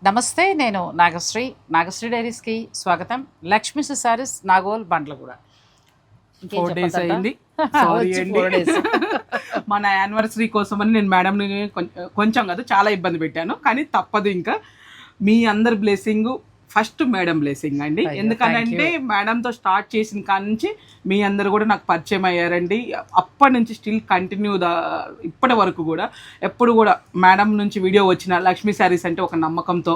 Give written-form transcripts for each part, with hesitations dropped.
నమస్తే, నేను నాగశ్రీ డైరీస్కి స్వాగతం. లక్ష్మీ సారీస్ నాగోల్ బండ్లగూడ. 4 days అయింది. సారీ అండి. మన యానివర్సరీ కోసమని నేను మేడంని కొంచెం కాదు చాలా ఇబ్బంది పెట్టాను, కానీ తప్పదు. ఇంకా మీ అందరి బ్లెస్సింగ్ ఫస్ట్ మేడం బ్లెస్సింగ్ అండి. ఎందుకనంటే మేడంతో స్టార్ట్ చేసిన కాడ నుంచి మీ అందరు కూడా నాకు పరిచయం అయ్యారండి. అప్పటి నుంచి స్టిల్ కంటిన్యూ ఇప్పటి వరకు కూడా ఎప్పుడు కూడా మేడం నుంచి వీడియో వచ్చిన లక్ష్మీ శారీస్ అంటే ఒక నమ్మకంతో,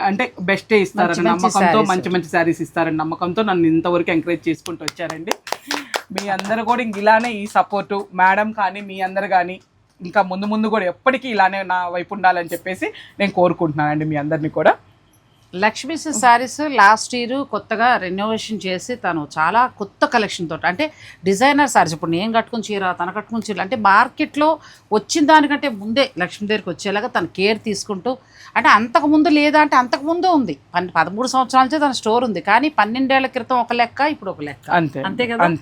అంటే బెస్టే ఇస్తారని నమ్మకంతో, మంచి మంచి శారీస్ ఇస్తారని నమ్మకంతో నన్ను ఇంతవరకు ఎంకరేజ్ చేసుకుంటూ వచ్చారండి. మీ అందరు కూడా ఇంక ఇలానే ఈ సపోర్టు మేడం కానీ మీ అందరు కానీ ఇంకా ముందు ముందు కూడా ఎప్పటికీ ఇలానే నా వైపు ఉండాలని చెప్పేసి నేను కోరుకుంటున్నానండి మీ అందరినీ కూడా. లక్ష్మీ శారీస్ లాస్ట్ ఇయర్ కొత్తగా రెనోవేషన్ చేసి తను చాలా కొత్త కలెక్షన్ తోటి, అంటే డిజైనర్ శారీస్, ఇప్పుడు నేను కట్టుకుని చీర తన కట్టుకుని చీర అంటే మార్కెట్లో వచ్చిన దానికంటే ముందే లక్ష్మీ దగ్గరికి వచ్చేలాగా తను కేర్ తీసుకుంటూ, అంటే అంతకుముందు లేదా అంటే అంతకుముందు ఉంది 13 సంవత్సరాల నుంచి తన స్టోర్ ఉంది, కానీ 12 ఏళ్ల క్రితం ఒక లెక్క, ఇప్పుడు ఒక లెక్క. అంతే కదా.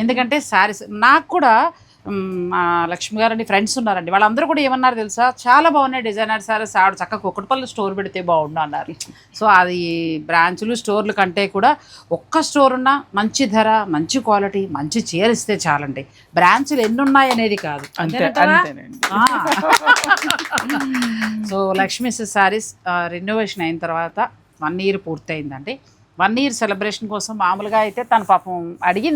ఎందుకంటే శారీస్ నాకు కూడా లక్ష్మి గారండి ఫ్రెండ్స్ ఉన్నారండి, వాళ్ళందరూ కూడా ఏమన్నారు తెలుసా, చాలా బాగున్నాయి డిజైనర్ సారీస్, ఆవిడ చక్కగా కుక్కటిపల్లి స్టోర్ పెడితే బాగుండు అన్నారు. సో అది బ్రాంచులు స్టోర్లు కంటే కూడా ఒక్క స్టోర్ ఉన్నా మంచి ధర, మంచి క్వాలిటీ, మంచి చీర ఇస్తే చాలండి. బ్రాంచులు ఎన్ని ఉన్నాయి అనేది కాదు. సో లక్ష్మీ శారీస్ రెనోవేషన్ అయిన తర్వాత 1 year పూర్తయిందండి. 1 year సెలబ్రేషన్ కోసం మామూలుగా అయితే తను పాపం అడిగి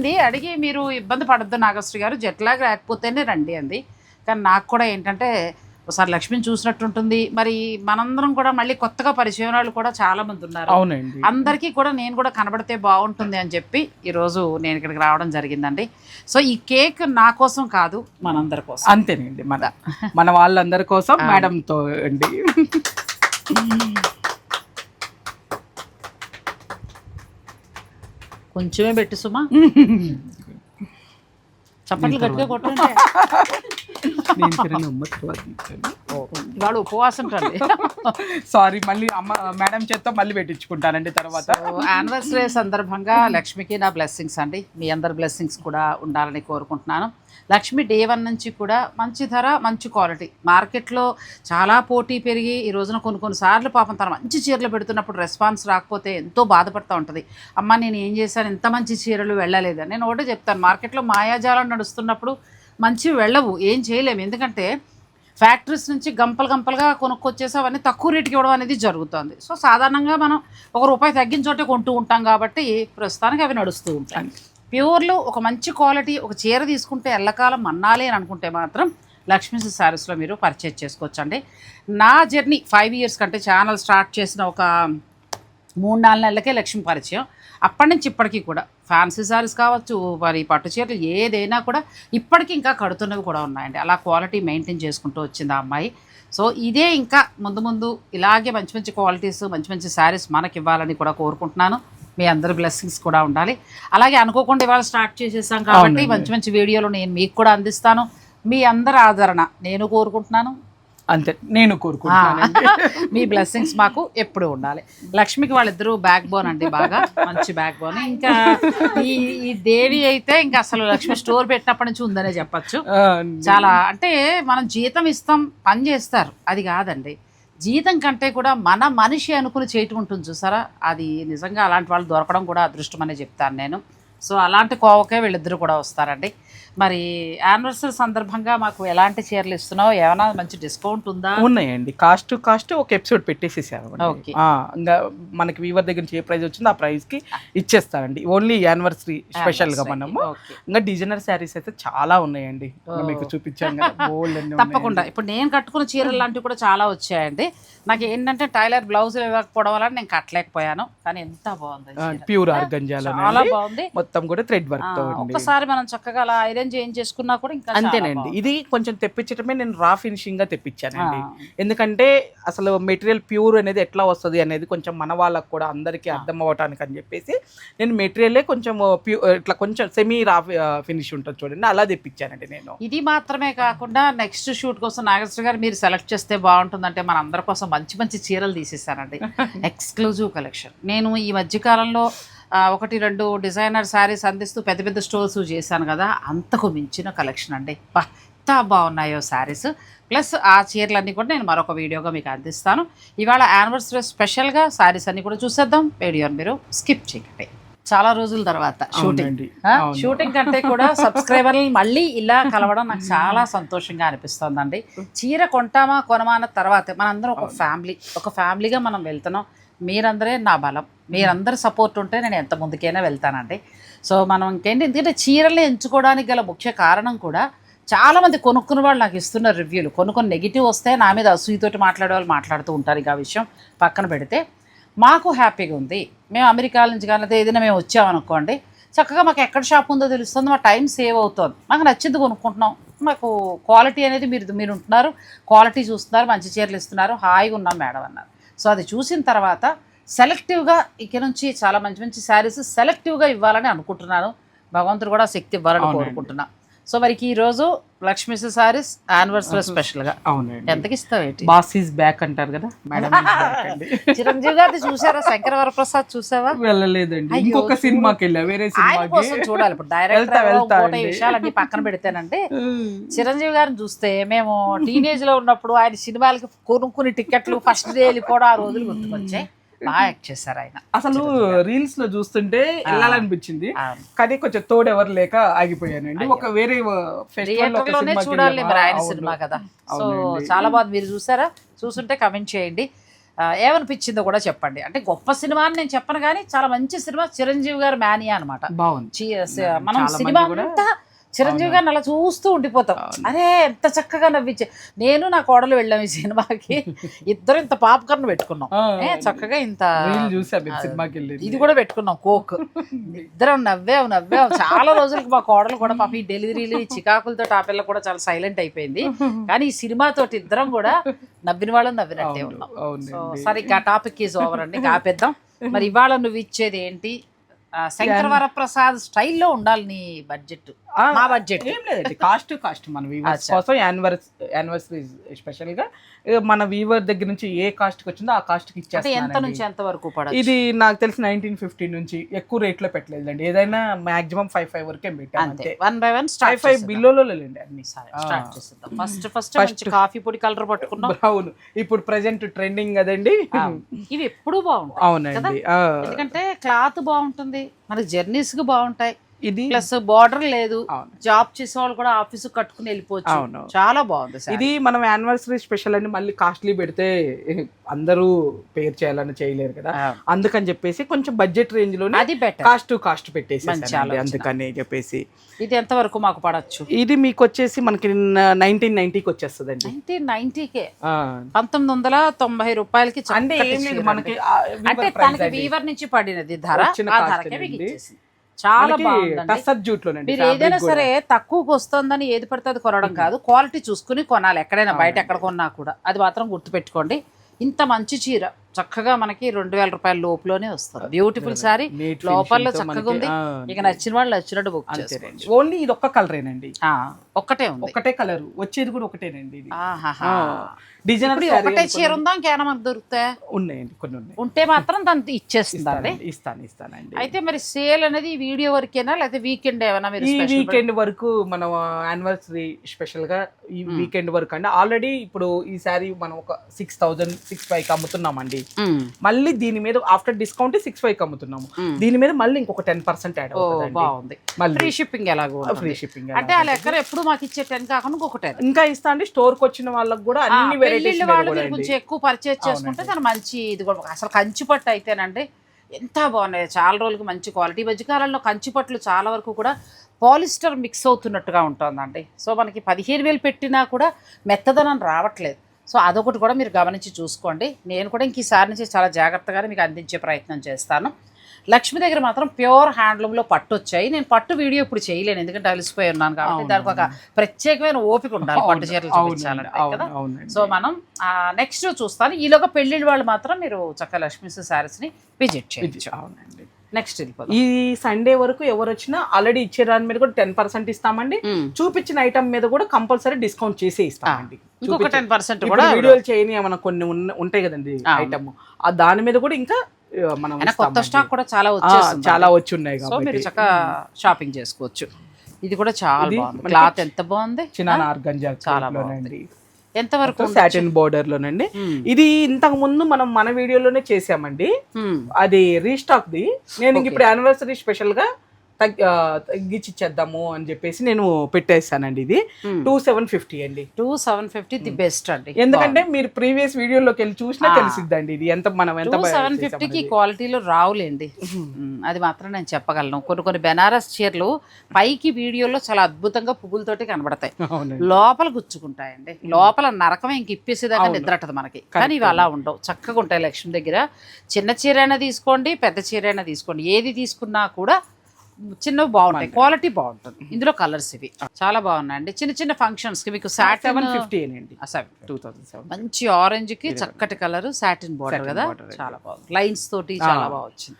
మీరు ఇబ్బంది పడద్దు నాగశ్రీ గారు, జట్లాగా రాకపోతేనే రండి అంది. కానీ నాకు కూడా ఏంటంటే ఒకసారి లక్ష్మిని చూసినట్టు ఉంటుంది. మరి మనందరం కూడా మళ్ళీ కొత్తగా పరిచయం వాళ్ళు కూడా చాలా మంది ఉన్నారు. అవునండి, అందరికీ కూడా నేను కూడా కనబడితే బాగుంటుంది అని చెప్పి ఈరోజు నేను ఇక్కడికి రావడం జరిగిందండి. సో ఈ కేక్ నా కోసం కాదు, మనందరి కోసం. అంతేనండి, మన వాళ్ళందరి కోసం మేడంతో అండి. కొంచెమే పెట్టి సుమా, చప్పట్లు గట్టిగా కొట్టండి. ఇవాళ ఉపవాసం రండి. సారీ, మళ్ళీ అమ్మ మేడం చేత్తో మళ్ళీ పెట్టించుకుంటానండి తర్వాత. యానివర్సరీ సందర్భంగా లక్ష్మికి నా బ్లెస్సింగ్స్ అండి. మీ అందరి బ్లెస్సింగ్స్ కూడా ఉండాలని కోరుకుంటున్నాను. లక్ష్మి Day 1 నుంచి కూడా మంచి ధర, మంచి క్వాలిటీ. మార్కెట్లో చాలా పోటీ పెరిగి ఈ రోజున కొన్నిసార్లు పాపం తన మంచి చీరలు పెడుతున్నప్పుడు రెస్పాన్స్ రాకపోతే ఎంతో బాధపడుతూ ఉంటుంది. అమ్మ నేను ఏం చేశాను, ఇంత మంచి చీరలు వెళ్ళలేదని. నేను ఒకటే చెప్తాను, మార్కెట్లో మాయాజాలం నడుస్తున్నప్పుడు మంచివి వెళ్ళవు, ఏం చేయలేము. ఎందుకంటే ఫ్యాక్టరీస్ నుంచి గంపలుగా కొనుక్కొచ్చేసి అవన్నీ తక్కువ రేటుకి ఇవ్వడం అనేది జరుగుతుంది. సో సాధారణంగా మనం ₹1 తగ్గించోటే కొంటూ ఉంటాం కాబట్టి ప్రస్తుతానికి అవి నడుస్తూ ఉంటాయి. ప్యూర్లో ఒక మంచి క్వాలిటీ ఒక చీర తీసుకుంటే ఎల్లకాలం మన్నాలి అని అనుకుంటే మాత్రం లక్ష్మీ శారీస్లో మీరు పర్చేజ్ చేసుకోవచ్చండి. నా జర్నీ 5 years కంటే ఛానల్ స్టార్ట్ చేసిన ఒక 3-4 నెలలకే లక్ష్మి పరిచయం. అప్పటి నుంచి ఇప్పటికీ కూడా ఫ్యాన్సీ శారీస్ కావచ్చు, మరి పట్టు చీరలు ఏదైనా కూడా ఇప్పటికీ ఇంకా కడుతున్నవి కూడా ఉన్నాయండి. అలా క్వాలిటీ మెయింటైన్ చేసుకుంటూ వచ్చింది ఆ అమ్మాయి. సో ఇదే ఇంకా ముందు ఇలాగే మంచి మంచి క్వాలిటీస్, మంచి మంచి శారీస్ మనకి ఇవ్వాలని కూడా కోరుకుంటున్నాను. మీ అందరి బ్లెస్సింగ్స్ కూడా ఉండాలి. అలాగే అనుకోకుండా ఇవాళ స్టార్ట్ చేసేసాం కాబట్టి మంచి మంచి వీడియోలు నేను మీకు కూడా అందిస్తాను. మీ అందరి ఆదరణ నేను కోరుకుంటున్నాను. అంతే, నేను కోరుకుంటున్నాను. మీ బ్లెస్సింగ్స్ మాకు ఎప్పుడు ఉండాలి. లక్ష్మికి వాళ్ళిద్దరూ బ్యాక్ బోన్ అండి, బాగా మంచి బ్యాక్ బోన్. ఇంకా ఈ దేవి అయితే ఇంకా అసలు లక్ష్మి స్టోర్ పెట్టినప్పటి నుంచి ఉందనే చెప్పచ్చు. చాలా అంటే మనం జీతం ఇస్తాం, పని చేస్తారు, అది కాదండి. జీతం కంటే కూడా మన మనిషి అనుకుని చేయటం ఉంటుంది చూసారా, అది నిజంగా అలాంటి వాళ్ళు దొరకడం కూడా అదృష్టం అనే చెప్తాను నేను. సో అలాంటి కోవకే వీళ్ళిద్దరు కూడా వస్తారండి. మరి యానివర్సరీ సందర్భంగా మాకు ఎలాంటి చీరలు ఇస్తున్నావు, ఏమైనా మంచి డిస్కౌంట్ ఉందా? ఉన్నాయండి, కాస్ట్ ఒక ఎపిసోడ్ పెట్టేసేసారు. ఇంకా మనకి వీవర్ దగ్గర నుంచి ఏ ప్రైస్ వచ్చిందో ఆ ప్రైస్ కి ఇచ్చేస్తారండి. ఓన్లీ యానివర్సరీ స్పెషల్ గా మనము. ఇంకా డిజైనర్ శారీస్ అయితే చాలా ఉన్నాయండి, మీకు చూపించాం కదా. తప్పకుండా ఇప్పుడు నేను కట్టుకున్న చీరలు లాంటివి కూడా చాలా వచ్చాయండి. నాకు ఏంటంటే టైలర్ బ్లౌజ్ ఇవ్వకపోవడం వల్ల నేను కట్టలేకపోయాను, కానీ ఎంత బాగుంది, ప్యూర్ ఆర్గంజాలో చాలా బాగుంది. మొత్తం కూడా థ్రెడ్ వర్క్ తో. ఒక్కసారి మనం చక్కగా అలా ఐరన్ చేయించేసుకున్నా కూడా ఇంకా అంతేనండి. ఇది కొంచెం తెప్పించటమే నేను రా ఫినిషింగ్ గా తెప్పించానండి. ఎందుకంటే అసలు మెటీరియల్ ప్యూర్ అనేది ఎట్లా వస్తుంది అనేది కొంచెం మన వాళ్ళకు కూడా అందరికీ అర్థం అవ్వటానికి అని చెప్పేసి నేను మెటీరియలే కొంచెం ఇట్లా కొంచెం సెమీ రా ఫినిష్ ఉంటుంది చూడండి, అలా తెప్పించానండి నేను. ఇది మాత్రమే కాకుండా నెక్స్ట్ షూట్ కోసం నాగేశ్వర గారు మీరు సెలెక్ట్ చేస్తే బాగుంటుందంటే మన అందరి కోసం మంచి మంచి చీరలు తీసేసానండి. Exclusive collection. నేను ఈ మధ్యకాలంలో 1-2 డిజైనర్ శారీస్ అందిస్తూ పెద్ద పెద్ద స్టోర్స్ చేశాను కదా, అంతకు మించిన కలెక్షన్ అండి. ఎంత బాగున్నాయో శారీస్. ప్లస్ ఆ చీరలన్నీ కూడా నేను మరొక వీడియోగా మీకు అందిస్తాను. ఇవాళ యానివర్సరీ స్పెషల్గా శారీస్ అన్నీ కూడా చూసేద్దాం. వీడియోని మీరు స్కిప్ చేయకండి. చాలా రోజుల తర్వాత షూటింగ్ కంటే కూడా సబ్స్క్రైబర్లు మళ్ళీ ఇలా కలవడం నాకు చాలా సంతోషంగా అనిపిస్తోందండి. చీర కొంటామా కొనమా అన్న తర్వాత మనందరం ఒక ఫ్యామిలీగా మనం వెళ్తున్నాం. మీరందరే నా బలం, మీరందరూ సపోర్ట్ ఉంటే నేను ఎంత ముందుకైనా వెళ్తానండి. సో మనం ఇంకేంటి, ఎందుకంటే చీరలు ఎంచుకోవడానికి గల ముఖ్య కారణం కూడా చాలామంది కొనుక్కున్న వాళ్ళు నాకు ఇస్తున్న రివ్యూలు కొన్ని నెగిటివ్ వస్తే నా మీద అసూయతోటి మాట్లాడే వాళ్ళు మాట్లాడుతూ ఉంటారు. ఇక ఆ విషయం పక్కన పెడితే మాకు హ్యాపీగా ఉంది. మేము అమెరికా నుంచి కానీ ఏదైనా మేము వచ్చామనుకోండి, చక్కగా మాకు ఎక్కడ షాప్ ఉందో తెలుస్తుంది, మా టైం సేవ్ అవుతుంది, మాకు నచ్చింది కొనుక్కుంటున్నాం. మాకు క్వాలిటీ అనేది మీరు ఉంటున్నారు, క్వాలిటీ చూస్తున్నారు, మంచి చీరలు ఇస్తున్నారు, హాయిగా ఉన్నాం మేడం అన్నారు. సో అది చూసిన తర్వాత సెలెక్టివ్గా ఇక నుంచి చాలా మంచి మంచి శారీస్ సెలెక్టివ్గా ఇవ్వాలని అనుకుంటున్నాను. భగవంతుడు కూడా శక్తి ఇవ్వాలని కోరుకుంటున్నాను. సో మరికి ఈరోజు లక్ష్మీ శారీస్ యానివర్సరీ స్పెషల్గా అవునండి. ఎంతకి ఇస్తావు? బాస్ ఈజ్ బ్యాక్ అంటారు కదా మేడం. చిరంజీవి గారిది చూసారా? శంకర వరప్రసాద్ చూసావా? వెళ్ళలేదండి, ఇంకొక సినిమాకి వెళ్ళా, వేరే ఆయన కోసం చూడాలి. ఇప్పుడు డైరెక్టర్ విషయాలన్నీ పక్కన పెడితేనంటే చిరంజీవి గారిని చూస్తే మేము టీనేజ్ లో ఉన్నప్పుడు ఆయన సినిమాలకి కొనుక్కుని టికెట్లు ఫస్ట్ డే వెళ్ళిపోవడం ఆ రోజులు గుర్తుకొచ్చాయి. బాగా యాక్ట్ చేశారు ఆయన. అసలు రీల్స్ లో చూస్తుంటే వెళ్ళాలనిపించింది, కానీ కొంచెం తోడు ఎవరు లేక ఆగిపోయానండి. ఒక వేరే థియేటర్లోనే చూడాలి మరి ఆయన సినిమా కదా. సో చాలా బాగుంది. మీరు చూసారా? చూస్తుంటే కమెంట్ చేయండి, ఏమనిపించిందో కూడా చెప్పండి. అంటే గొప్ప సినిమా అని నేను చెప్పను, కానీ చాలా మంచి సినిమా. చిరంజీవి గారు మేనియా అనమాట. బాగుంది. మనం సినిమా అంతా చిరంజీవి గారిని అలా చూస్తూ ఉండిపోతాం. అరే ఎంత చక్కగా నవ్వించే. నేను నా కోడలు వెళ్ళాం ఈ సినిమాకి, ఇద్దరు ఇంత పాప్కార్న్ పెట్టుకున్నాం, చక్కగా ఇంత ఇది కూడా పెట్టుకున్నాం, కోక్. ఇద్దరం నవ్వాం. చాలా రోజులకి మా కోడలు కూడా పాప ఈ డెలివరీలు ఈ చికాకులతో ఆ పిల్ల కూడా చాలా సైలెంట్ అయిపోయింది. కానీ ఈ సినిమాతో ఇద్దరం కూడా నవ్విన వాళ్ళని నవ్వినట్టే ఉన్నాం. సో సరిగ్గా టాపిక్ ఈజ్ ఓవర్ అండి, ఆపేద్దాం. మరి ఇవాళ నువ్వు ఇచ్చేది ఏంటి? శంకర వరప్రసాద్ స్టైల్లో ఉండాలి నీ బడ్జెట్. మా బడ్జెట్ ఏం లేదండి, కాస్ట్ మన వీవర్స్ కోసం యానివర్సరీ స్పెషల్ గా మన వీవర్ దగ్గర నుంచి ఏ కాస్ట్ కి వచ్చిందో ఆ కాస్ట్ కి ఇచ్చేస్తాను. ఎంత నుంచి ఎంత వరకు పడదు? ఇది నాకు తెలిసి 1950 నుంచి ఎక్కువ రేట్ లో పెట్టలేదండి. ఏదైనా మాక్సిమం 5 వరకే పెట్టాను. 1 by 1 5 బిలోలో లేండి అన్ని. స్టార్ట్ చేద్దాం. ఫస్ట్ కాఫీ పొడి కలర్ పట్టుకున్నాం. అవును, ఇప్పుడు ప్రెసెంట్ ట్రెండింగ్ కదండి. ఇవి ఎప్పుడు బాగుంటాయి. అవునండి, ఎందుకంటే క్లాత్ బాగుంటుంది, మనకి జర్నీస్ కి బాగుంటాయి. ఇది ప్లస్ బార్డర్ లేదు, జాబ్ చేసే వాళ్ళు కూడా ఆఫీస్ కట్టుకుని వెళ్ళిపోవచ్చు. చాలా బాగుంది. ఇది మనం యానివర్సరీ స్పెషల్ అని మళ్ళీ కాస్ట్లీ పెడితే అందరూ పేర్ చేయాలని చేయలేరు కదా, అందుకని చెప్పేసి కొంచెం బడ్జెట్ రేంజ్ లోనే అది బెటర్. కాస్ట్ పెట్టేసి అందుకని చెప్పేసి. ఇది ఎంత వరకు మాకు పడచ్చు? ఇది మీకు వచ్చేసి మనకి 1990కి వచ్చేస్తుందండి. 1990కే 1990 రూపాయలకి. అంటే మనకి అంటే తనకి వీవర్ నుంచి పడినది ధర, చాలా బాగుంది. మీరు ఏదైనా సరే తక్కువకి వస్తుందని ఏది పడితే అది కొనడం కాదు, క్వాలిటీ చూసుకుని కొనాలి. ఎక్కడైనా బయట ఎక్కడ కొన్నా కూడా అది మాత్రం గుర్తుపెట్టుకోండి. ఇంత మంచి చీర చక్కగా మనకి 2000 రూపాయల లోపులోనే వస్తుంది. బ్యూటిఫుల్ సారీ, లోపల చక్కగా ఉంది. ఇక నచ్చిన వాళ్ళు నచ్చినట్టు బుక్ చేసుకోండి. ఓన్లీ ఇది ఒక్క కలరేనండి, ఒక్కటే ఉంది, ఒకటే కలర్ వచ్చేది కూడా ఒకటేనండి. డిజైన్ ఒకటే చీర ఉందా? ఇంకేనా మనకు దొరుకుతాయి? ఉన్నాయండి, కొన్ని ఉన్నాయి. ఉంటే మాత్రం దాన్ని ఇచ్చేస్తుందండి. ఇస్తానండి. అయితే మరి సేల్ అనేది ఈ వీడియో వరకేనా లేకపోతే వీకెండ్ ఏమైనా? ఈ వీకెండ్ వరకు మనం యానివర్సరీ స్పెషల్ గా ఈ వీకెండ్ వరకు అండి. ఆల్రెడీ ఇప్పుడు ఈ సారీ మనం ఒక 6,000-6,500 అమ్ముతున్నామండి. మళ్ళీ దీని మీద ఆఫ్టర్ డిస్కౌంట్ 6,500 అమ్ముతున్నాము. దీని మీద మళ్ళీ ఇంకొక 10% యాడ్ అవుతుంది. బాగుంది. ఫ్రీ షిప్పింగ్ ఎలాగో? ఫ్రీ షిప్పింగ్ అంటే ఆ లెక్కన ఎప్పుడు మాకు ఇచ్చే 10 కాకుండా ఇంకొకటి ఇంకా ఇస్తా అండి. స్టోర్ కి వచ్చిన వాళ్ళకి కూడా అన్ని వెరైటీస్ వాళ్ళు కొంచెం ఎక్కువ పర్చేజ్ చేసుకుంటే దాని మంచి ఇది కూడా. అసలు కంచిపట్టు అయితేనండి ఎంత బాగున్నాయి, చాలా రోజులకి మంచి క్వాలిటీ. మధ్యకాలంలో కంచిపట్లు చాలా వరకు కూడా పాలిస్టర్ మిక్స్ అవుతున్నట్టుగా ఉంటుందండి. సో మనకి 15,000 పెట్టినా కూడా మెత్తదనం రావట్లేదు. సో అదొకటి కూడా మీరు గమనించి చూసుకోండి. నేను కూడా ఇంక ఈసారి నుంచి చాలా జాగ్రత్తగానే మీకు అందించే ప్రయత్నం చేస్తాను. లక్ష్మి దగ్గర మాత్రం ప్యూర్ హ్యాండ్లూమ్లో పట్టు వచ్చాయి. నేను పట్టు వీడియో ఇప్పుడు చేయలేను, ఎందుకంటే అలసిపోయి ఉన్నాను కాబట్టి. దానికి ఒక ప్రత్యేకమైన ఓపిక ఉండాలి పట్టు చీరలు చూపించాలంటే కదా. సో మనం నెక్స్ట్ చూస్తాను. ఈలోగా పెళ్ళిళ్ళ వాళ్ళు మాత్రం మీరు చక్కగా లక్ష్మీ శారీస్ని విజిట్ చేయొచ్చు. అవునండి. నెక్స్ట్ ఈ సండే వరకు ఎవరు వచ్చినా ఆల్రెడీ ఇచ్చే దాని మీద కూడా 10% ఇస్తామండి. చూపించిన ఐటమ్ మీద కూడా కంపల్సరీ డిస్కౌంట్ చేసి ఇస్తామండి. ఇంకొక 10% కూడా వీడియోలు చేయని ఏమైనా కొన్ని ఉంటాయి కదండి ఐటమ్, ఆ దాని మీద కూడా ఇంకా మనం కొత్త స్టాక్ కూడా చాలా వచ్చి ఉన్నాయి, సో మీరు చక్కగా షాపింగ్ చేసుకోవచ్చు. ఇది కూడా చాలా బాగుంది, క్లాత్ ఎంత బాగుంది, చిన్న ఆర్గంజా చాలా బాగుంది. ఎంత వరకు సాటిన్ బోర్డర్ లోనండి. ఇది ఇంతకు ముందు మనం మన వీడియోలోనే చేసామండి, అది రీస్టాక్ ది. నేను ఇంక ఇప్పుడు యానివర్సరీ స్పెషల్ గా తగ్గించిచ్చేద్దాము అని చెప్పేసి నేను పెట్టేస్తానండి. ఇది 2750 అండి. 2750 ది బెస్ట్ అండి, ఎందుకంటే మీరు ప్రీవియస్ వీడియోలోకి వెళ్ళి చూసినా తెలిసిద్దండి ఇది ఎంత మనం ఎంత 2750కి క్వాలిటీలో రావులేండి. అది మాత్రం నేను చెప్పగలను. కొన్ని బెనారస్ చీరలు పైకి వీడియోలో చాలా అద్భుతంగా పువ్వులతోటి కనబడతాయి, లోపల గుచ్చుకుంటాయండి. లోపల నరకమే ఇంక ఇప్పేసేదాకా నిద్రట్టదు మనకి. కానీ ఇవి అలా ఉండవు, చక్కగా ఉంటాయి. లక్ష్మి దగ్గర చిన్న చీర అయినా తీసుకోండి, పెద్ద చీర అయినా తీసుకోండి, ఏది తీసుకున్నా కూడా చిన్నవి బాగుంటాయి, క్వాలిటీ బాగుంటుంది. ఇందులో కలర్స్ ఇవి చాలా బాగున్నాయండి. చిన్న చిన్న ఫంక్షన్స్ కి మీకు సాటిన్ 750 మంచి ఆరెంజ్ కి చక్కటి కలర్, సాటిన్ బోర్డర్ కదా, చాలా బాగుంది. లైన్స్ తోటి చాలా బాగా వచ్చింది.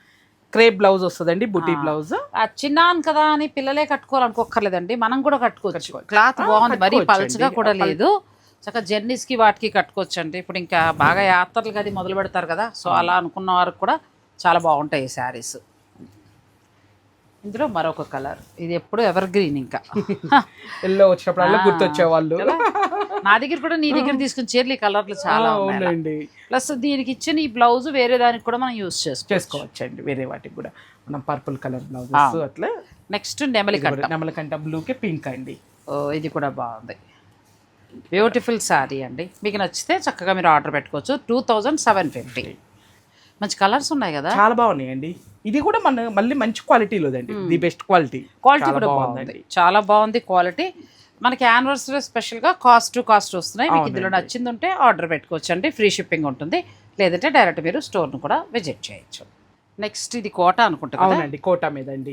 క్రేప్ బ్లౌజ్ వస్తుందండి, బుటీ బ్లౌజ్. చిన్నాను కదా అని పిల్లలే కట్టుకోవాలనుకోకర్లేదండి, మనం కూడా కట్టుకోవచ్చు. క్లాత్ బాగుంది, మరీ పల్చగా కూడా లేదు. చక్కగా జర్నీస్ కి వాటికి కట్టుకోవచ్చు అండి. ఇప్పుడు ఇంకా బాగా యాత్రలు అది మొదలు పెడతారు కదా, సో అలా అనుకున్న వారికి కూడా చాలా బాగుంటాయి ఈ శారీస్. ఇందులో మరొక కలర్, ఇది ఎప్పుడు ఎవర్ గ్రీన్. ఇంకా ఎల్లో వచ్చినప్పుడు గుర్తొచ్చే వాళ్ళు నా దగ్గర కూడా, నీ దగ్గర తీసుకున్న చీరలు ఈ కలర్లు చాలా ఉన్నాయి. ప్లస్ దీనికి ఇచ్చిన ఈ బ్లౌజ్ వేరే దానికి కూడా మనం యూజ్ చేసుకోవచ్చు అండి, వేరే వాటికి కూడా. మనం పర్పుల్ కలర్ బ్లౌజ్ అట్లా. నెక్స్ట్ నెమలికంట బ్లూకి పింక్ అండి. ఇది కూడా బాగుంది, బ్యూటిఫుల్ శారీ అండి. మీకు నచ్చితే చక్కగా మీరు ఆర్డర్ పెట్టుకోవచ్చు. 2750. మంచి కలర్స్ ఉన్నాయి కదా, చాలా బాగున్నాయండి. ఇది కూడా మన మళ్ళీ మంచి క్వాలిటీలోదండి, ది బెస్ట్ క్వాలిటీ కూడా బాగుంది, చాలా బాగుంది క్వాలిటీ. మనకి యానివర్సరీ స్పెషల్గా కాస్ట్ వస్తున్నాయి. మీకు ఇందులో నచ్చింది ఉంటే ఆర్డర్ పెట్టుకోవచ్చు అండి, ఫ్రీ షిప్పింగ్ ఉంటుంది. లేదంటే డైరెక్ట్ మీరు స్టోర్ను కూడా విజిట్ చేయొచ్చు. నెక్స్ట్ ఇది కోట అనుకుంటా. అవునండి, కోటా మీద అండి.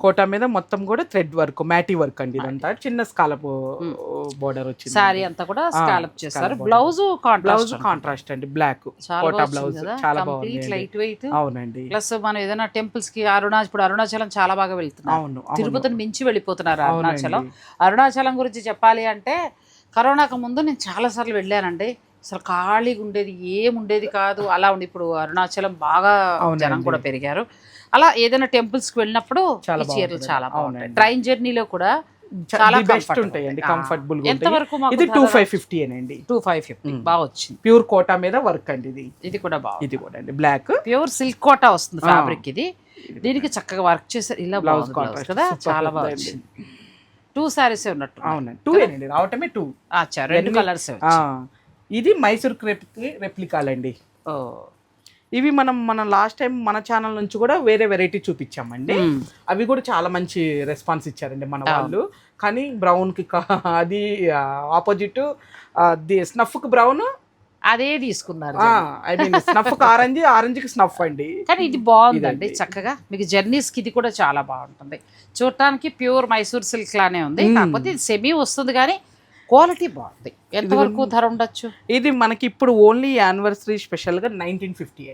కోటా మీద మొత్తం కూడా థ్రెడ్ వర్క్, మ్యాటీ వర్క్ అండి. ఇదంతా చిన్న స్కాలప్ బోర్డర్ వచ్చింది. సారీ అంతా కూడా స్కాలప్ చేస్తారు. బ్లౌజ్ కాంట్రాస్ట్ అండి, బ్లాక్ కోటా బ్లౌజ్ చాలా బాగుంది, లైట్ వెయిట్. అవునండి. ప్లస్ మనం ఏదైనా టెంపుల్స్ కి ఇప్పుడు అరుణాచలం చాలా బాగా వెళ్తున్నారు. అవును, తిరుపతిని మించి వెళ్ళిపోతున్నారు అరుణాచలం. అరుణాచలం గురించి చెప్పాలి అంటే కరోనాకు ముందు నేను చాలా సార్లు వెళ్ళానండి. అసలు ఖాళీగా ఉండేది, ఏముండేది కాదు, అలా ఉండి. ఇప్పుడు అరుణాచలం బాగా జనం కూడా పెరిగారు. అలా ఏదైనా టెంపుల్స్ కి వెళ్ళినప్పుడు చీరలు చాలా బాగుంటాయి. ట్రైన్ జర్నీలో కూడా చాలా బెస్ట్ ఉంటాయండి, కంఫర్టబుల్. ఎంత వరకు? ఇది 2550 అండి. 2550 బాగా వచ్చింది. ప్యూర్ కోటా మీద వర్క్ అండి. ఇది కూడా బాగా, ఇది కూడా అండి బ్లాక్ ప్యూర్ సిల్క్ కోటా వస్తుంది ఫ్యాబ్రిక్. ఇది దీనికి చక్కగా వర్క్ చేశారు. ఇలా బ్లౌజ్ కదా, చాలా బాగా వచ్చింది. 2 సారీస్ ఉన్నట్టు. అవునండి, 2 అండి, రావటమే 2. 2 కలర్స్. ఇది మైసూర్ క్రేప్ రెప్లికాలండి. ఇవి మన లాస్ట్ టైం మన ఛానల్ నుంచి కూడా వేరే వెరైటీ చూపించామండి. అవి కూడా చాలా మంచి రెస్పాన్స్ ఇచ్చారండి మన వాళ్ళు. కానీ బ్రౌన్ కి అది ఆపోజిట్, స్నఫ్ కి బ్రౌన్ అదే తీసుకున్నారు. ఐ మీన్ స్నఫ్ కి ఆరెంజ్, ఆరెంజ్ కి స్నఫ్ అండి. కానీ ఇది బాగుందండి చక్కగా. మీకు జర్నీస్ కి ఇది కూడా చాలా బాగుంటుంది. చూడటానికి ప్యూర్ మైసూర్ సిల్క్ లానే ఉంది, కాకపోతే ఇది సెమీ వస్తుంది కానీ క్వాలిటీ బాగుంది. ఎంతవరకు ధర ఉండొచ్చు? ఇది మనకి ఇప్పుడు ఓన్లీ యానివర్సరీ స్పెషల్ గా 1950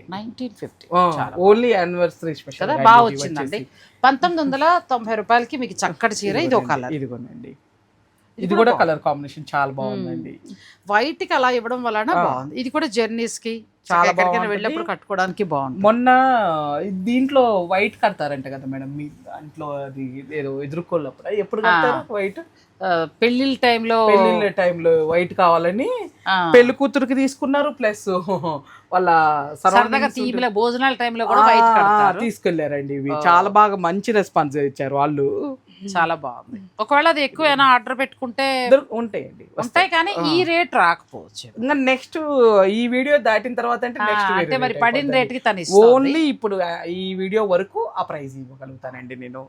ఓన్లీ యానివర్సరీ స్పెషల్ కదా, బాగా వచ్చిందండి. 1990 రూపాయలకి మీకు చక్కటి చీర. ఇది ఒక కలర్, ఇదిగోనండి. ఇది కూడా కలర్ కాంబినేషన్ చాలా బాగుందండి. వైట్ కి అలా ఇవ్వడం వలన బాగుంది. ఇది కూడా జర్నీస్ కి చాలా వెళ్ళినప్పుడు కట్టుకోవడానికి బాగుంది. మొన్న దీంట్లో వైట్ కడతారంట కదా మేడం, మీ దాంట్లో అది ఏదో ఎదుర్కోలేప్పుడు ఎప్పుడు కడతారు వైట్? పెళ్లిళ్ళ టైంలో వైట్ కావాలని పెళ్లి కూతురుకి తీసుకున్నారు. ప్లస్ వాళ్ళ సరదాగా భోజనాల టైంలో కూడా వైట్ కడతారు, తీసుకెళ్లారండి. ఇవి చాలా బాగా మంచి రెస్పాన్స్ ఇచ్చారు వాళ్ళు, చాలా బాగుంది. ఒకవేళ అది ఎక్కువ ఏమైనా ఆర్డర్ పెట్టుకుంటే ఉంటాయండి, వస్తాయి. కానీ ఈ రేట్ రాకపోవచ్చు. ఇంకా నెక్స్ట్ ఈ వీడియో దాటిన తర్వాత అంటే మరి పడిన రేట్ కి తను ఓన్లీ ఇప్పుడు ఈ వీడియో వరకు ఆ ప్రైస్ ఇవ్వగలుగుతానండి నేను.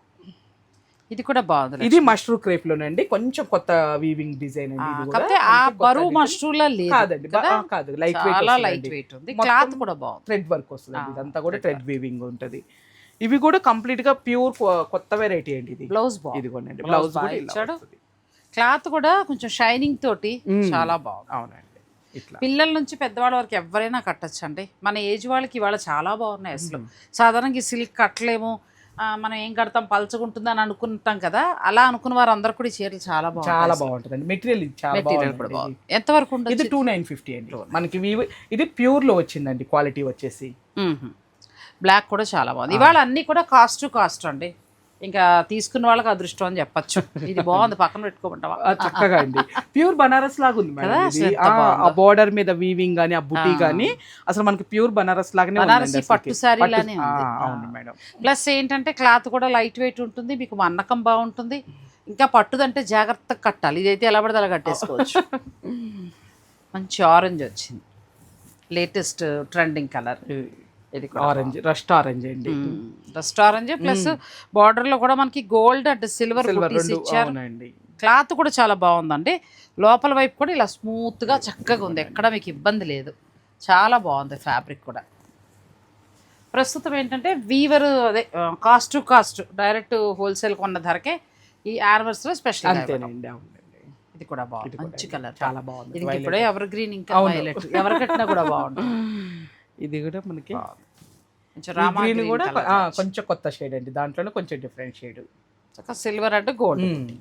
ఇది కూడా బాగుంది. ఇది మష్రూమ్ క్రేప్ లోనండి, కొంచెం కొత్త వీవింగ్ డిజైన్ అండి. ఆ బరువు మష్రూమ్ లా లేదు, కాదు, లైట్ వెయిట్ ఉంది. క్లాత్ కూడా బాగుంది, థ్రెడ్ వర్క్ వస్తుంది. ఇదంతా కూడా థ్రెడ్ వీవింగ్ ఉంటది. ఇవి కూడా కంప్లీట్ గా ప్యూర్ కొత్త వెరైటీ అండి. ఇది బ్లౌజ్ బాగుంది, ఇదిగోండి బ్లౌజ్ ఇచ్చాడు. క్లాత్ కూడా కొంచెం షైనింగ్ తోటి చాలా బాగుంది. అవునండి, పిల్లల నుంచి పెద్దవాళ్ళ వరకు ఎవరైనా కట్టచ్చు అండి. మన ఏజ్ వాళ్ళకి ఇవాళ చాలా బాగున్నాయి. అసలు సాధారణంగా సిల్క్ కట్టలేము, మనం ఏం కడతాం పలచగుంటుంది అని అనుకుంటాం కదా, అలా అనుకున్న వారు అందరు కూడా చీరలు చాలా బాగుంటుంది. మెటీరియల్ కూడా బాగుంది. ఎంత వరకు ఉంటుంది? ఇది 2950 అండి. మనకి ఇది ప్యూర్ లో వచ్చిందండి. క్వాలిటీ వచ్చేసి బ్లాక్ కూడా చాలా బాగుంది. ఇవాళ అన్ని కూడా కాస్ట్ అండి. ఇంకా తీసుకున్న వాళ్ళకి అదృష్టం అని చెప్పొచ్చు. ఇది బాగుంది, పక్కన పెట్టుకోమంటావా? చక్కగా అండి, ప్యూర్ బనారస్ లాగా ఉంది మేడం ఇది. ఎంత ఆ బోర్డర్ మీద వీవింగ్ గానీ, ఆ బుటీ గానీ అసలు మనకి ప్యూర్ బనారస్ లాగానే బనారసి ఉందండి పట్టు శారీ లానే ఆ, ఉంది. అవును మేడం. ప్లస్ ఏంటంటే క్లాత్ కూడా లైట్ వెయిట్ ఉంటుంది, మీకు మన్నకం బాగుంటుంది. ఇంకా పట్టుదంటే జాగ్రత్తగా కట్టాలి, ఇదైతే ఎలా పడితే అలా కట్టేసుకోవచ్చు. మంచి ఆరెంజ్ వచ్చింది, లేటెస్ట్ ట్రెండింగ్ కలర్. ఇది ఆరెంజ్, రస్ట్ ఆరెంజ్ అండి. డస్ట్ ఆరెంజ్ ప్లస్ బార్డర్ లో కూడా మనకి గోల్డ్ అండ్ సిల్వర్ ఇచ్చారు. అవునండి. క్లాత్ కూడా చాలా బాగుందండి, లోపల వైపు కూడా ఇలా స్మూత్ గా చక్కగా ఉంది, ఎక్కడ మీకు ఇబ్బంది లేదు, చాలా బాగుంది ఫ్యాబ్రిక్ కూడా. ప్రస్తుతం ఏంటంటే వీవర్ అదే cost to cost direct wholesale కొన్న ధరకే ఈ యానివర్సరీ స్పెషల్. అంతేనండి, అవునండి. ఇది కూడా బాగుంది, మంచి కలర్, చాలా బాగుంది. ఇది ఇప్పుడే ఎవర్ గ్రీన్, ఇంకా వైలెట్, ఎవరు కట్టినా కూడా బాగుంటుంది. ఇది కూడా మనకి కొంచెం రామా గ్రీన్ గ్రీన్ కూడా కలర్, కొంచెం కొత్త షేడ్ అండి, దాంట్లోనే కొంచెం different shade, silver and gold.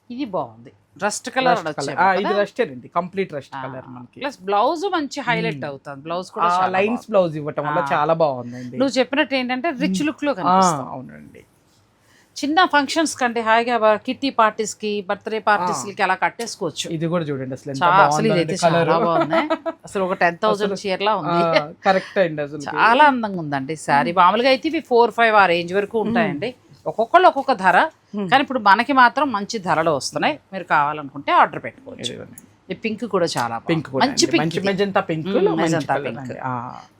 ఇది బాగుంది, రస్ట్ కలర్ ఇది రస్ట్ అండి, కంప్లీట్ రస్ట్ కలర్ మనకి. ప్లస్ బ్లౌజ్ మంచి హైలైట్ అవుతుంది, బ్లౌజ్ కూడా లైన్స్ బ్లౌజ్ ఇవ్వటం వల్ల చాలా బాగుందండి. నువ్వు చెప్పినట్టు ఏంటంటే రిచ్ లుక్ లో కనిపిస్తుంది. అవునండి, చిన్న ఫంక్షన్స్ కంటే హాయిగా కిట్టి పార్టీస్ కి, బర్త్డే పార్టీస్ కి అలా కట్టేసుకోవచ్చు. ఇది కూడా చూడండి అసలు ఎంత అసలు ఇదైతే చాలా బాగుంది, అసలు ఒక 10,000 చీర లా ఉంది. కరెక్ట్ అండి, అసలు చాలా అందంగా ఉందండి శారీ. మామూలుగా అయితే ఇవి 4-5 ఆ రేంజ్ వరకు ఉంటాయండి, ఒక్కొక్కళ్ళు ఒక్కొక్క ధర, కానీ ఇప్పుడు మనకి మాత్రం మంచి ధరలో వస్తున్నాయి. మీరు కావాలనుకుంటే ఆర్డర్ పెట్టుకోవచ్చు. ఈ పింక్ కూడా చాలా పింక్, మంచి పింక్, మెజంతా పింక్,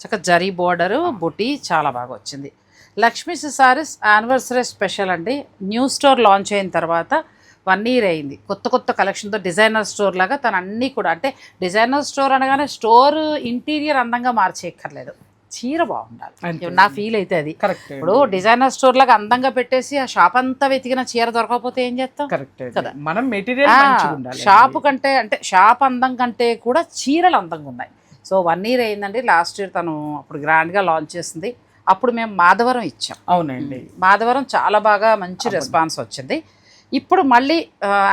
చక్కగా జరీ బోర్డర్ బుటీ చాలా బాగా వచ్చింది. లక్ష్మీ సారీస్ యానివర్సరీ స్పెషల్ అండి, న్యూ స్టోర్ లాంచ్ అయిన తర్వాత 1 year అయింది. కొత్త కలెక్షన్తో డిజైనర్ స్టోర్ లాగా తను అన్నీ కూడా, అంటే డిజైనర్ స్టోర్ అనగానే స్టోర్ ఇంటీరియర్ అందంగా మార్చేయక్కర్లేదు, చీర బాగుండాలి, నా ఫీల్ అయితే అది. కరెక్ట్. ఇప్పుడు డిజైనర్ స్టోర్ లాగా అందంగా పెట్టేసి ఆ షాప్ అంతా వెతికిన చీర దొరకకపోతే ఏం చేస్తాం కదా. మనం మెటీరియల్ షాప్ కంటే, అంటే షాప్ అందం కంటే కూడా చీరలు అందంగా ఉన్నాయి. సో 1 year అయిందండి, లాస్ట్ ఇయర్ తను అప్పుడు గ్రాండ్గా లాంచ్ చేసింది. అప్పుడు మేము మాధవరం ఇచ్చాం. అవునండి, మాధవరం చాలా బాగా మంచి రెస్పాన్స్ వచ్చింది. ఇప్పుడు మళ్ళీ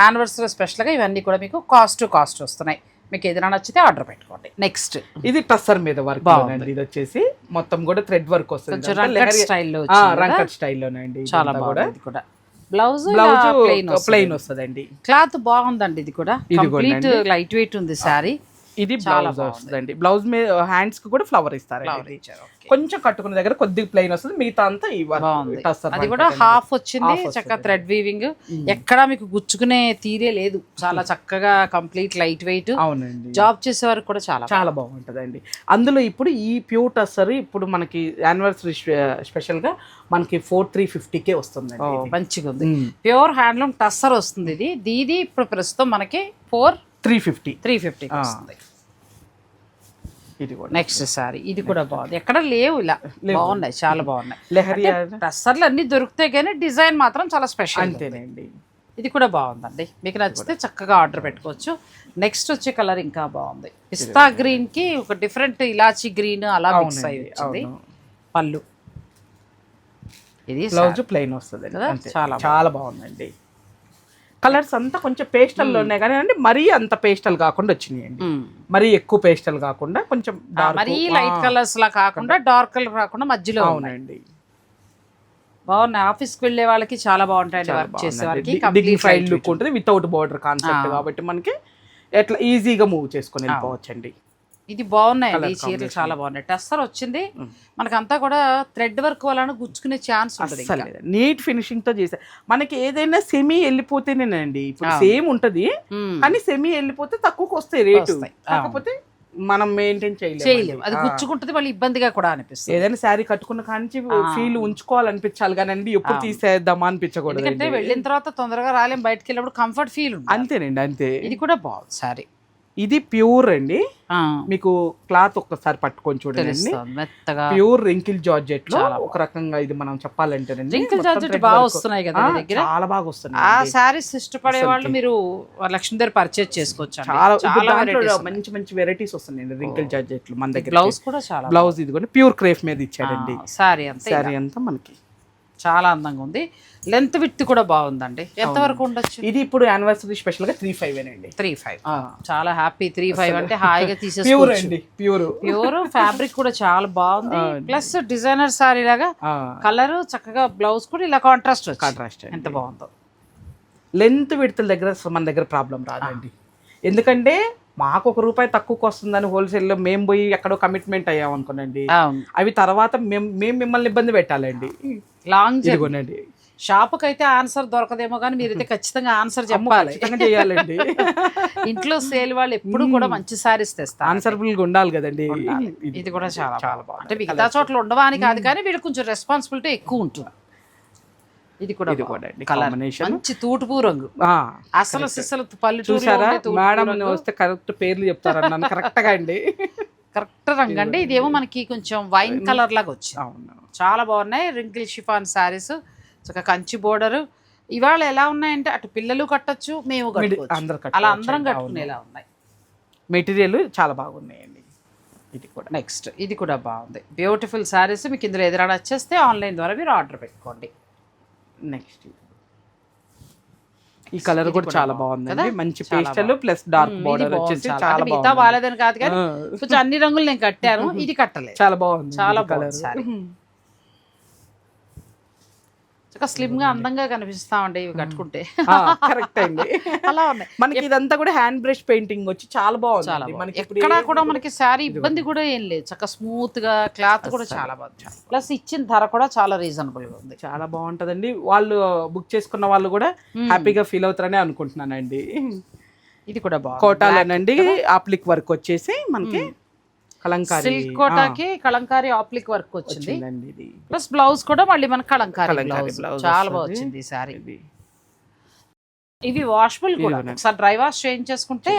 యానివర్సరీ స్పెషల్గా ఇవన్నీ కూడా మీకు కాస్ట్ టు కాస్ట్ వస్తున్నాయి. మీకు ఏదైనా నచ్చితే ఆర్డర్ పెట్టుకోండి. నెక్స్ట్ ఇది టస్సర్ మీద వర్క్ బాగుంది, ఇది వచ్చేసి మొత్తం కూడా థ్రెడ్ వర్క్ వస్తుంది, రంకట్ స్టైల్లో, రంకట్ స్టైల్లోనండి, చాలా బాగుంది. ఇది కూడా బ్లౌజ్ ప్లెయిన్ వస్తుందండి, క్లాత్ బాగుందండి. ఇది కూడా కంప్లీట్ లైట్ వెయిట్ ఉంది శారీ. ఇది బ్లౌజ్ వస్తుందండి, బ్లౌజ్ మీద హ్యాండ్స్ కి కూడా ఫ్లవర్ ఇస్తారు. కొంచెం కట్టుకున్న దగ్గర కొద్దిగా ప్లెయిన్ వస్తుంది, మిగతా అంతా అది కూడా హాఫ్ వచ్చింది, చక్కగా థ్రెడ్ వీవింగ్, ఎక్కడా మీకు గుచ్చుకునే తీరే లేదు, చాలా చక్కగా కంప్లీట్ లైట్ వెయిట్. అవునండి, జాబ్ చేసే వారికి కూడా చాలా బాగుంటదండి. అందులో ఇప్పుడు ఈ ప్యూర్ టస్సర్ ఇప్పుడు మనకి యానివర్సరీ స్పెషల్ గా మనకి 4350కే వస్తుంది, మంచిగా ఉంది. ప్యూర్ హ్యాండ్లూమ్ టస్సర్ వస్తుంది. ఇది ఇప్పుడు ప్రస్తుతం మనకి 350 వస్తుంది. నెక్స్ట్ సారీ ఇది కూడా బాగుంది, ఎక్కడ లేవు ఇలా బాగున్నాయి, చాలా బాగున్నాయి. టస్సర్లు అన్ని దొరుకుతాయి కానీ డిజైన్ మాత్రం చాలా స్పెషల్. అంతేనండి, ఇది కూడా బాగుందండి, మీకు నచ్చితే చక్కగా ఆర్డర్ పెట్టుకోవచ్చు. నెక్స్ట్ వచ్చే కలర్ ఇంకా బాగుంది, పిస్తా గ్రీన్ కి ఒక డిఫరెంట్ ఇలాచీ గ్రీన్ అలా మిక్స్ అయ్యి వచ్చింది. పళ్ళు, ఇది బ్లౌజ్ ప్లెయిన్ వస్తుంది, చాలా బాగుందండి. కలర్స్ అంతా కొంచెం పేస్టల్లో ఉన్నాయి కానీ అంటే మరీ అంత పేస్టల్ కాకుండా వచ్చినాయండి, మరీ ఎక్కువ పేస్టల్ కాకుండా కొంచెం మరీ లైట్ కలర్స్ లా కాకుండా డార్క్ కలర్ కాకుండా మధ్యలో. అవునండి, బాగున్నాయి. ఆఫీస్కి వెళ్ళే వాళ్ళకి చాలా బాగుంటాయి, వర్క్ చేసే వాళ్ళకి డిగ్నిఫైడ్ లుక్ ఉంటుంది, వితౌట్ బార్డర్ కాన్సెప్ట్ కాబట్టి మనకి ఎట్లా ఈజీగా మూవ్ చేసుకొని వెళ్ళిపోవచ్చు అండి. ఇది బాగున్నాయండి, ఈ చీరలు చాలా బాగున్నాయి. టస్సర్ వచ్చింది మనకంతా కూడా థ్రెడ్ వర్క్ వలన గుచ్చుకునే ఛాన్స్ ఉంటుంది, నీట్ ఫినిషింగ్ తో చేసా. మనకి ఏదైనా సెమీ వెళ్ళిపోతేనేనండి, ఇప్పుడు సేమ్ ఉంటది కానీ సెమీ వెళ్ళిపోతే తక్కువకి వస్తాయి రేటు, కాకపోతే మనం మెయింటైన్ చేయలేము, అది గుచ్చుకుంటుంది, మళ్ళీ ఇబ్బందిగా కూడా అనిపిస్తుంది. ఏదైనా శారీ కట్టుకున్న కాంచి ఫీల్ ఉంచుకోవాలనిపించాలి కానీ ఎప్పుడు తీసేద్దామా అనిపించకూడదు, ఎందుకంటే వెళ్ళిన తర్వాత తొందరగా రాలేం, బయటకు వెళ్ళినప్పుడు కంఫర్ట్ ఫీల్ ఉంటుంది. అంతేనండి, అంతే. ఇది కూడా బాగుంది శారీ, ఇది ప్యూర్ అండి, మీకు క్లాత్ ఒక్కసారి పట్టుకొని చూడండి, ప్యూర్ రింకిల్ జార్జెట్ లో ఒక రకంగా ఇది మనం చెప్పాలంటే రింకిల్ జార్జెట్ బాగా వస్తున్నాయి కదా దగ్గర, చాలా బాగా వస్తున్నాయి. ఆ సారీస్ ఇష్టపడే వాళ్ళు మీరు లక్ష్మీ దగ్గర పర్చేజ్ చేసుకోవచ్చు, చాలా మంచి మంచి వెరైటీస్ వస్తున్నాయండి రింకిల్ జార్జెట్లు మన దగ్గర. బ్లౌజ్ కూడా చాలా, బ్లౌజ్ ఇది కూడా ప్యూర్ క్రేప్ మీద ఇచ్చాడండి, సారీ అంతా మనకి చాలా అందంగా ఉంది. లెంత్ విత్ కూడా బాగుందండి. ఎంతవరకు ఉండొచ్చు? ఇది ఇప్పుడు యానివర్సరీ స్పెషల్ గా 3.5 అండి. 3.5 చాలా హ్యాపీ. 3.5 అంటే హాయిగా ప్యూర్ తీసేసుకోవచ్చు. అండి, ప్యూర్ ఫ్యాబ్రిక్ కూడా చాలా బాగుంది. ప్లస్ డిజైనర్ సారీ లాగా కలర్ చక్కగా, బ్లౌజ్ కూడా ఇలా కాంట్రాస్ట్ ఎంత బాగుందో. లెంత్ విడతల దగ్గర మన దగ్గర ప్రాబ్లం రాదండి. ఎందుకంటే మాకు ₹1 తక్కువకి వస్తుందని హోల్సేల్లో మేము పోయి ఎక్కడో కమిట్మెంట్ అయ్యాం అనుకోనండి, అవి తర్వాత మేము మిమ్మల్ని ఇబ్బంది పెట్టాలండి. లాంగ్ ఇదిగోనండి. షాపుకి అయితే ఆన్సర్ దొరకదేమో కానీ మీరైతే ఖచ్చితంగా ఆన్సర్ చెప్పాలి, చేయాలండి. ఇంట్లో సేల్ వాళ్ళు ఎప్పుడు కూడా మంచి సారీస్ తెస్తారు, ఆన్సర్బుల్ గా ఉండాలి కదండి. ఇది కూడా చాలా బాగుంది. అంటే మిగతా చోట్ల ఉండవా అని కాదు కానీ వీళ్ళు కొంచెం రెస్పాన్సిబిలిటీ ఎక్కువ ఉంటుంది. ఇది కూడా మంచి తూటుపూ రంగు, అసలు సిసలు చూసారా మేడం వస్తే కరెక్ట్ పేర్లు చెప్తారన్నాను. కరెక్ట్ గా అండి, కరెక్ట్ రంగు అండి. ఇదేమో మనకి కొంచెం వైన్ కలర్ లాగా వచ్చింది. చాలా బాగున్నాయి. రింకిల్ షిఫాన్ శారీస్, చక్కగా కంచి బోర్డర్. ఇవాళ ఎలా ఉన్నాయంటే అటు పిల్లలు కట్టొచ్చు, మేము అలా అందరం కట్టుకునేలా ఉన్నాయి. మెటీరియల్ చాలా బాగున్నాయండి. ఇది కూడా నెక్స్ట్ ఇది కూడా బాగుంది. బ్యూటిఫుల్ శారీస్. మీకు ఇందులో ఎదురు వచ్చేస్తే ఆన్లైన్ ద్వారా మీరు ఆర్డర్ పెట్టుకోండి. నెక్స్ట్ ఈ కలర్ కూడా చాలా బాగుంది. మంచి పేస్టల్ ప్లస్ డార్క్ బోర్డర్ వచ్చేసి చాలా మిగతా బాగాలేదని కాదు కానీ కొంచెం అన్ని రంగులు నేను కట్టాను, ఇది కట్టలేదు. చాలా బాగుంది, చాలా బాగుంది సారీ. స్లిమ్ గా అందంగా కనిపిస్తామండి ఇవి కట్టుకుంటే. కరెక్ట్ అండి. అలా ఉన్నాయి. మనకి ఇదంతా కూడా హ్యాండ్ బ్రష్ పెయింటింగ్ వచ్చి చాలా బాగుంది. మనకి ఎక్కడ కూడా మనకి శారీ ఇబ్బంది కూడా ఏం లేదు. చక్కగా స్మూత్ గా క్లాత్ కూడా చాలా బాగుంది. ప్లస్ ఇచ్చిన ధర కూడా చాలా రీజనబుల్ గా ఉంది. చాలా బాగుంటదండి. వాళ్ళు బుక్ చేసుకున్న వాళ్ళు కూడా హ్యాపీగా ఫీల్ అవుతారని అనుకుంటున్నానండి. ఇది కూడా బాగుంది. కోటాలేనండి, ఆప్లిక్ వర్క్ వచ్చేసి మనకి కలంకారీ సిల్క్ కోటాకి కలంకారీ ఆప్లిక్ వర్క్ వచ్చింది. ప్లస్ బ్లౌజ్ కూడా మళ్ళీ మనకి కలంకారీ బ్లౌజ్ చాలా బాగా వచ్చింది ఈ సారీ. ఇవి వాషబుల్ కూడా, ఒకసారి డ్రై వాష్ చేయించేసుకుంటే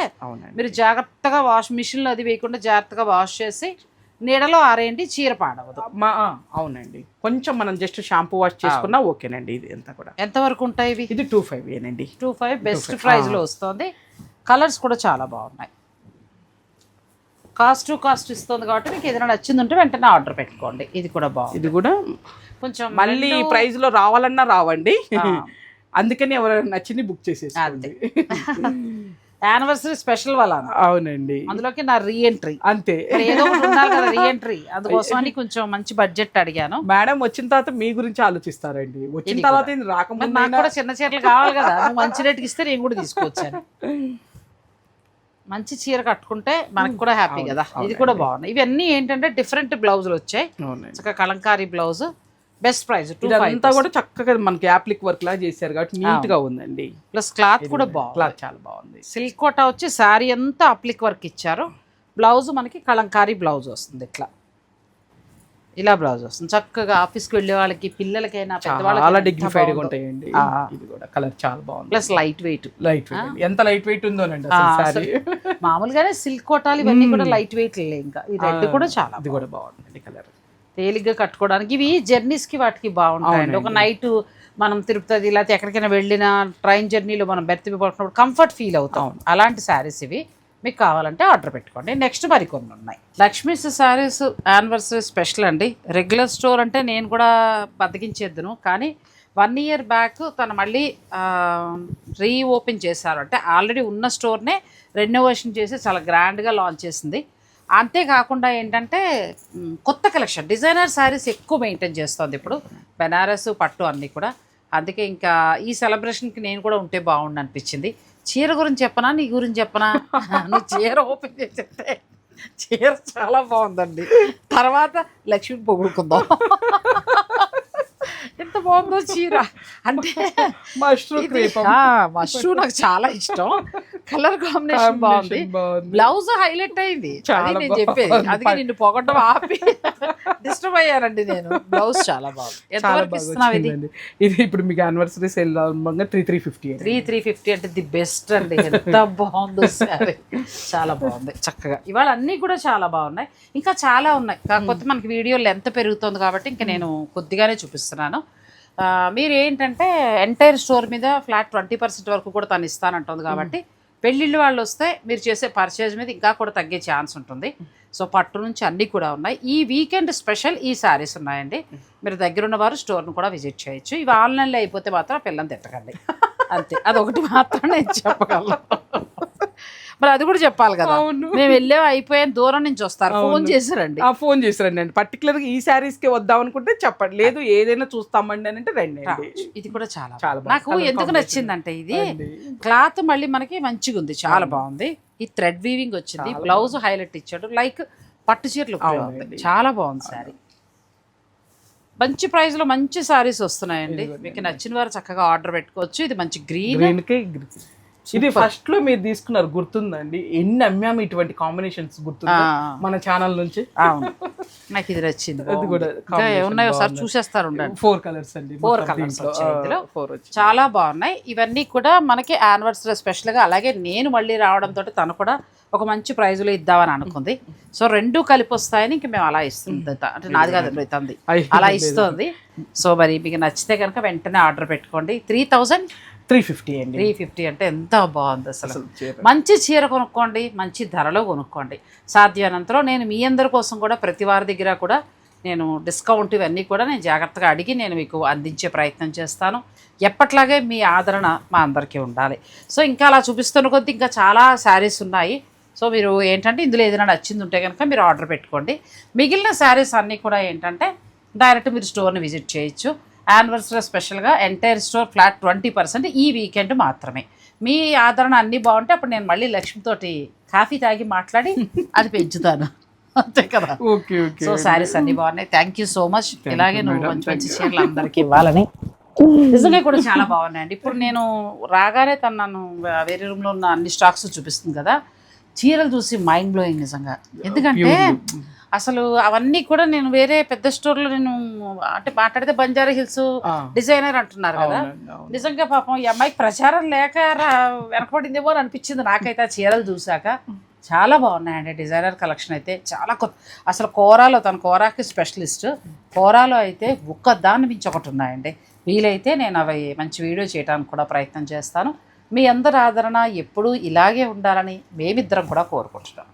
మీరు జాగ్రత్తగా వాష్ మిషన్ లో అది వేయకుండా జాగ్రత్తగా వాష్ చేసి నీడలో ఆరేయండి, చీర పాడవదు. అవునండి, కొంచెం మనం జస్ట్ షాంపూ వాష్ చేసుకున్నా ఓకేనండి. ఇది ఎంత కూడా ఎంత వరకు ఉంటాయి ఇవి? ఇది 2.5 ఏనండి. 2.5 బెస్ట్ ప్రైస్ లో వస్తుంది. కలర్స్ కూడా చాలా బాగున్నాయి. కాస్ట్ ఇస్తుంది కాబట్టి మీకు ఏదైనా నచ్చింది ఉంటే వెంటనే ఆర్డర్ పెట్టుకోండి. ఇది కూడా బాగుంది. ఇది కూడా కొంచెం మళ్ళీ ప్రైస్ లో రావాలన్నా రావండి, అందుకని ఎవరైనా నచ్చింది బుక్ చేసేసి. యానివర్సరీ స్పెషల్ వల్ల. అవునండి, అందులోకి నా రీ ఎంట్రీ అంతే. ఏదో ఒకటి ఉండాలి కదా రీ ఎంట్రీ, అందుకోసమని కొంచెం మంచి బడ్జెట్ అడిగాను. మేడం వచ్చిన తర్వాత మీ గురించి ఆలోచిస్తారండి, వచ్చిన తర్వాత రాకముందు నాకు కూడా చిన్న చీరలు కావాలి కదా, నువ్వు మంచి రేట్కి ఇస్తే నేను కూడా తీసుకొచ్చాను. మంచి చీర కట్టుకుంటే మనకు కూడా హ్యాపీ కదా. ఇది కూడా బాగున్నాయి. ఇవన్నీ ఏంటంటే డిఫరెంట్ బ్లౌజులు వచ్చాయి. చక్కగా కలంకారీ బ్లౌజ్, బెస్ట్ ప్రైస్. ఇదంతా కూడా చక్కగా మనకి యాప్లిక్ వర్క్ లా చేశారు కాబట్టి నీట్ గా ఉందండి. ప్లస్ క్లాత్ కూడా బాగుంది, క్లాత్ చాలా బాగుంది. సిల్క్ కోటా వచ్చి శారీ అంతా అప్లిక్ వర్క్ ఇచ్చారు. బ్లౌజ్ మనకి కలంకారీ బ్లౌజ్ వస్తుంది, ఇట్లా ఇలా బ్లౌజ్ వస్తుంది. చక్కగా ఆఫీస్కి వెళ్ళే వాళ్ళకి, పిల్లలకైనా, పెద్దవాళ్ళకి చాలా డిగ్నిఫైడ్ గా ఉంటాయండి. ఇది కూడా కలర్ చాలా బాగుంది. Plus light weight. ఎంత లైట్ వెయిట్ ఉందోనండి సారీ. మామూలుగానే సిల్క్ కోటాలు ఇవన్నీ కూడా లైట్ వెయిట్. ఇంకా ఈ రెడ్ కూడా చాలా, ఇది కూడా బాగుంది కలర్. తేలిగ్గా కట్టుకోవడానికి. ఇవి జర్నీస్ కి వాటికి బాగుంటాయండి. ఒక నైట్ మనం తిరుపతి లేకపోతే ఎక్కడికైనా వెళ్ళిన ట్రైన్ జర్నీలో మనం బెర్త్ పడుకున్నప్పుడు కంఫర్ట్ ఫీల్ అవుతాం. అలాంటి శారీస్ ఇవి. మీకు కావాలంటే ఆర్డర్ పెట్టుకోండి. నెక్స్ట్ మరికొన్ని ఉన్నాయి. లక్ష్మీస్ శారీస్ యానివర్సరీ స్పెషల్ అండి. రెగ్యులర్ స్టోర్ అంటే నేను కూడా బతికించేద్దును, కానీ 1 year బ్యాక్ తను మళ్ళీ రీఓపెన్ చేశారు. అంటే ఆల్రెడీ ఉన్న స్టోర్నే రెనోవేషన్ చేసి చాలా గ్రాండ్గా లాంచ్ చేసింది. అంతేకాకుండా ఏంటంటే కొత్త కలెక్షన్, డిజైనర్ శారీస్ ఎక్కువ మెయింటైన్ చేస్తుంది ఇప్పుడు, బెనారస్, పట్టు అన్నీ కూడా. అందుకే ఇంకా ఈ సెలబ్రేషన్కి నేను కూడా ఉంటే బాగుండు అనిపించింది. చీర గురించి చెప్పనా, నీ గురించి చెప్పనా? నువ్వు చీర ఓపెన్ చేసి చెప్తే చీర చాలా బాగుందండి, తర్వాత లక్ష్మి పొగుడుకుందాం. ఎంత బాగుందో చీర. అంటే మష్రూ నాకు చాలా ఇష్టం. కలర్ కాంబినేషన్ బాగుంది. బ్లౌజ్ హైలైట్ అయింది, నేను చెప్పేది. అందుకే నిన్ను పొగడం ఆపి డిస్టర్బ్ అయ్యానండి నేను. బ్లౌజ్ చాలా బాగుంది. ఎంతవరకు ఇస్తున్నావు ఇది? ఇది ఇప్పుడు మీకు యానివర్సరీ సేల్ 350 అంటే ది బెస్ట్ అండి. ఎంత బాగుందో సారీ, చాలా బాగుంది. చక్కగా ఇవాళ అన్నీ కూడా చాలా బాగున్నాయి. ఇంకా చాలా ఉన్నాయి, కాకపోతే మనకి వీడియో లెంత్ పెరుగుతుంది కాబట్టి ఇంకా నేను కొద్దిగానే చూపిస్తున్నాను. మీరు ఏంటంటే ఎంటైర్ స్టోర్ మీద ఫ్లాట్ 20% వరకు కూడా తను ఇస్తానంటుంది కాబట్టి పెళ్ళిళ్ళు వాళ్ళు వస్తే మీరు చేసే పర్చేజ్ మీద ఇంకా కూడా తగ్గే ఛాన్స్ ఉంటుంది. సో పట్టు నుంచి అన్నీ కూడా ఉన్నాయి. ఈ వీకెండ్ స్పెషల్ ఈ శారీస్ ఉన్నాయండి. మీరు దగ్గరున్న వారు స్టోర్ను కూడా విజిట్ చేయొచ్చు. ఇవి ఆన్లైన్లో అయిపోతే మాత్రం పిల్లల్ని తిట్టకండి అంతే, అదొకటి మాత్రం నేను చెప్పగలను. మరి అది కూడా చెప్పాలి కదా, మేము వెళ్ళే అయిపోయాను దూరం నుంచి వస్తారు, ఫోన్ చేశారండి. ఫోన్ చేశారండి అండి, పర్టికులర్గా ఈ శారీస్కి వద్దాం అనుకుంటే చెప్పండి, లేదు ఏదైనా చూస్తామండి అని అంటే రండి. ఇది కూడా చాలా చాలా నాకు ఎందుకు నచ్చిందంటే ఇది క్లాత్ మళ్ళీ మనకి మంచిగా ఉంది, చాలా బాగుంది. ఈ థ్రెడ్ వీవింగ్ వచ్చింది, బ్లౌజ్ హైలైట్ ఇచ్చాడు, లైక్ పట్టు చీరలు చాలా బాగుంది శారీ. మంచి ప్రైస్ లో మంచి సారీస్ వస్తున్నాయండి. మీకు నచ్చిన వారు చక్కగా ఆర్డర్ పెట్టుకోవచ్చు. ఇది మంచి గ్రీన్. ఇది ఫస్ట్ లో మీరు తీసుకున్నారు గుర్తుందండి, ఎన్ని అమ్మాము ఇటువంటి కాంబినేషన్స్ గుర్తుంది మన ఛానల్ నుంచి. అవును, నాకు ఇది నచ్చింది. అది కూడా ఉన్నాయో సార్ చూసేస్తారు, 4 కలర్స్ అండి, 4 కలర్స్ చాలా బాగున్నాయి. ఇవన్నీ కూడా మనకి యానివర్సరీ స్పెషల్ గా, అలాగే నేను మళ్ళీ రావడంతో తను కూడా ఒక మంచి ప్రైజ్లో ఇద్దామని అనుకుంది. సో 2 కలిపి వస్తాయని ఇంక మేము అలా ఇస్తుంది, అంటే నాది కాదు తంది అలా ఇస్తుంది. సో మరి మీకు నచ్చితే కనుక వెంటనే ఆర్డర్ పెట్టుకోండి. 350 అండి. 350 అంటే ఎంత బాగుంది అసలు. మంచి చీర కొనుక్కోండి, మంచి ధరలో కొనుక్కోండి. సాధ్యమైనంతలో నేను మీ అందరి కోసం కూడా ప్రతి వారి దగ్గర కూడా నేను డిస్కౌంట్ ఇవన్నీ కూడా నేను జాగ్రత్తగా అడిగి నేను మీకు అందించే ప్రయత్నం చేస్తాను. ఎప్పట్లాగే మీ ఆదరణ మా అందరికీ ఉండాలి. సో ఇంకా అలా చూపిస్తున్న కొద్దీ ఇంకా చాలా శారీస్ ఉన్నాయి. సో మీరు ఏంటంటే ఇందులో ఏదైనా నచ్చింది ఉంటే కనుక మీరు ఆర్డర్ పెట్టుకోండి. మిగిలిన శారీస్ అన్నీ కూడా ఏంటంటే డైరెక్ట్ మీరు స్టోర్ని విజిట్ చేయొచ్చు. యానివర్సరీ స్పెషల్గా ఎంటైర్ స్టోర్ ఫ్లాట్ 20% ఈ వీకెండ్ మాత్రమే. మీ ఆదరణ అన్నీ బాగుంటే అప్పుడు నేను మళ్ళీ లక్ష్మితోటి కాఫీ తాగి మాట్లాడి అది పెంచుతాను, అంతే కదా. సో శారీస్ అన్నీ బాగున్నాయి. Thank you so much. ఇలాగే నువ్వు మంచి మంచి చీరలు అందరికీ ఇవ్వాలని. నిజంగా కూడా చాలా బాగున్నాయండి. ఇప్పుడు నేను రాగానే తను నన్ను వేరే రూమ్లో ఉన్న అన్ని స్టాక్స్ చూపిస్తుంది కదా, చీరలు చూసి మైండ్ బ్లోయింగ్ నిజంగా. ఎందుకంటే అసలు అవన్నీ కూడా నేను వేరే పెద్ద స్టోర్లో నేను అంటే మాట్లాడితే బంజారా హిల్స్ డిజైనర్ అంటున్నారు కదా, నిజంగా పాపం ఈ అమ్మాయికి ప్రచారం లేక వెనకబడిందేమో అని అనిపించింది నాకైతే ఆ చీరలు చూసాక. చాలా బాగున్నాయండి డిజైనర్ కలెక్షన్ అయితే చాలా అసలు కోరాలో తన కోరాకి స్పెషలిస్ట్. కోరాలో అయితే ఒక్కదాన్ని మించి ఒకటి ఉన్నాయండి. వీలైతే నేను అవి మంచి వీడియో చేయడానికి కూడా ప్రయత్నం చేస్తాను. మీ అందరి ఆదరణ ఎప్పుడూ ఇలాగే ఉండాలని మేమిద్దరం కూడా కోరుకుంటున్నాం.